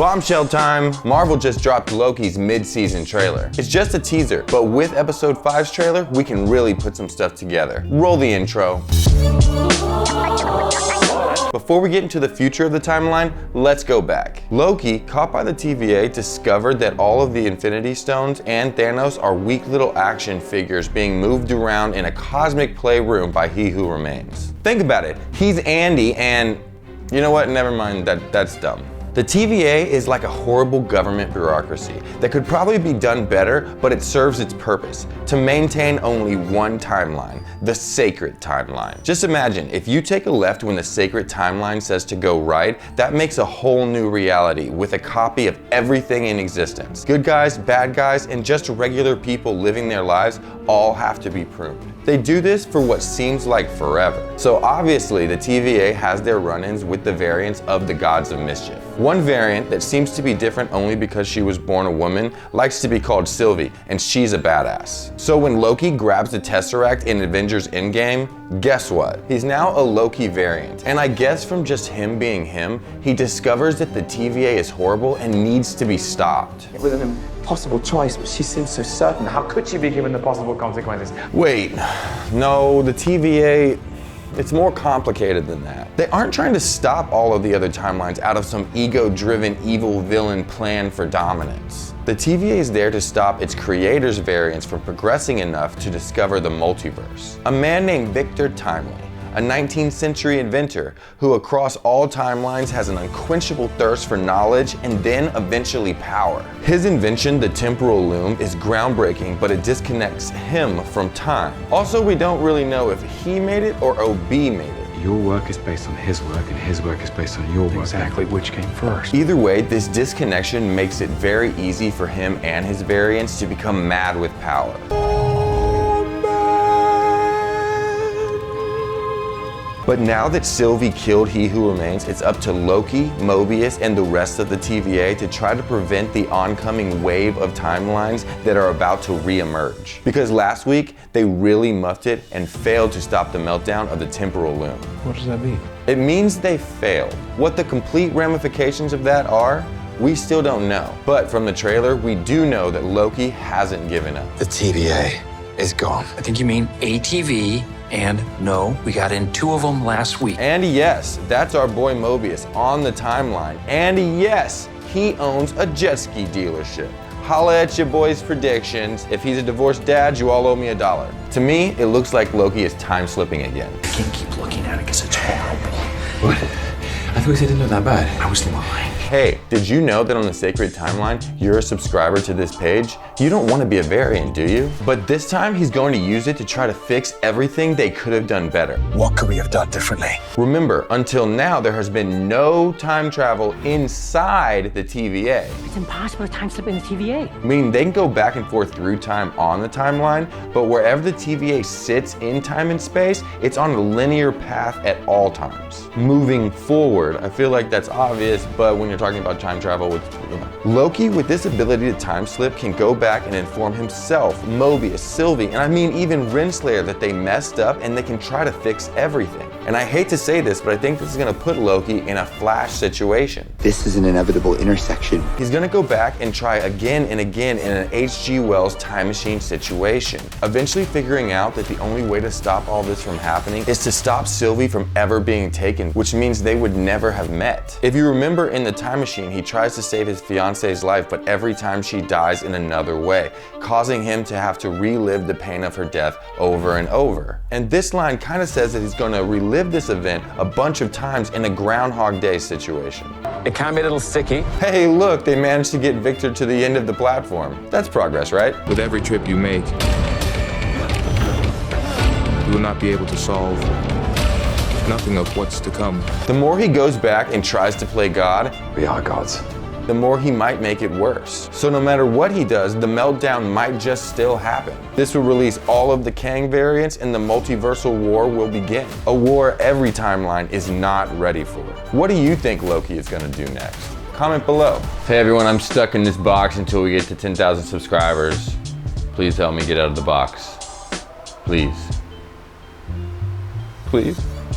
Bombshell time! Marvel just dropped Loki's mid-season trailer. It's just a teaser, but with episode 5's trailer, we can really put some stuff together. Roll the intro. Before we get into the future of the timeline, let's go back. Loki, caught by the TVA, discovered that all of the Infinity Stones and Thanos are weak little action figures being moved around in a cosmic playroom by He Who Remains. Think about it. He's Andy and... you know what? Never mind. That's dumb. The TVA is like a horrible government bureaucracy that could probably be done better, but it serves its purpose, to maintain only one timeline, the sacred timeline. Just imagine, if you take a left when the sacred timeline says to go right, that makes a whole new reality with a copy of everything in existence. Good guys, bad guys, and just regular people living their lives all have to be pruned. They do this for what seems like forever. So obviously the TVA has their run-ins with the variants of the Gods of Mischief. One variant that seems to be different only because she was born a woman likes to be called Sylvie, and she's a badass. So when Loki grabs the Tesseract in Avengers Endgame, guess what? He's now a Loki variant. And I guess from just him being him, he discovers that the TVA is horrible and needs to be stopped. With an impossible choice, but she seems so certain. How could she be given the possible consequences? Wait, no, the TVA, it's more complicated than that. They aren't trying to stop all of the other timelines out of some ego-driven evil villain plan for dominance. The TVA is there to stop its creator's variants from progressing enough to discover the multiverse. A man named Victor Timely, a 19th century inventor who across all timelines has an unquenchable thirst for knowledge and then eventually power. His invention, the temporal loom, is groundbreaking, but it disconnects him from time. Also, we don't really know if he made it or OB made it. Your work is based on his work, and his work is based on your work. Exactly, which came first? Either way, this disconnection makes it very easy for him and his variants to become mad with power. But now that Sylvie killed He Who Remains, it's up to Loki, Mobius, and the rest of the TVA to try to prevent the oncoming wave of timelines that are about to re-emerge. Because last week, they really muffed it and failed to stop the meltdown of the temporal loom. What does that mean? It means they failed. What the complete ramifications of that are, we still don't know. But from the trailer, we do know that Loki hasn't given up. The TVA is gone. I think you mean ATV. And no, we got in 2 of them last week. And yes, that's our boy Mobius on the timeline. And yes, he owns a jet ski dealership. Holla at your boy's predictions. If he's a divorced dad, you all owe me $1. To me, it looks like Loki is time slipping again. I can't keep looking at it because it's horrible. What? I thought you said it didn't look that bad. I was lying. Hey, did you know that on the Sacred Timeline, you're a subscriber to this page? You don't want to be a variant, do you? But this time, he's going to use it to try to fix everything they could have done better. What could we have done differently? Remember, until now, there has been no time travel inside the TVA. It's impossible to time slip in the TVA. Meaning they can go back and forth through time on the timeline, but wherever the TVA sits in time and space, it's on a linear path at all times. Moving forward, I feel like that's obvious, but when you're talking about time travel with, Loki, with this ability to time slip, can go back and inform himself, Mobius, Sylvie, and I mean even Renslayer that they messed up and they can try to fix everything. And I hate to say this, but I think this is gonna put Loki in a Flash situation. This is an inevitable intersection. He's gonna go back and try again and again in an H.G. Wells time machine situation, eventually figuring out that the only way to stop all this from happening is to stop Sylvie from ever being taken, which means they would never have met. If you remember in the time machine, he tries to save his fiance's life, but every time she dies in another way, causing him to have to relive the pain of her death over and over. And this line kind of says that he's gonna relive this event a bunch of times in a Groundhog Day situation. It can be a little sticky. Hey, look, they managed to get Victor to the end of the platform. That's progress, right? With every trip you make, you will not be able to solve nothing of what's to come. The more he goes back and tries to play God, We are gods. the more he might make it worse. So no matter what he does, the meltdown might just still happen. This will release all of the Kang variants and the multiversal war will begin. A war every timeline is not ready for. What do you think Loki is gonna do next? Comment below. Hey everyone, I'm stuck in this box until we get to 10,000 subscribers. Please help me get out of the box. Please. Please.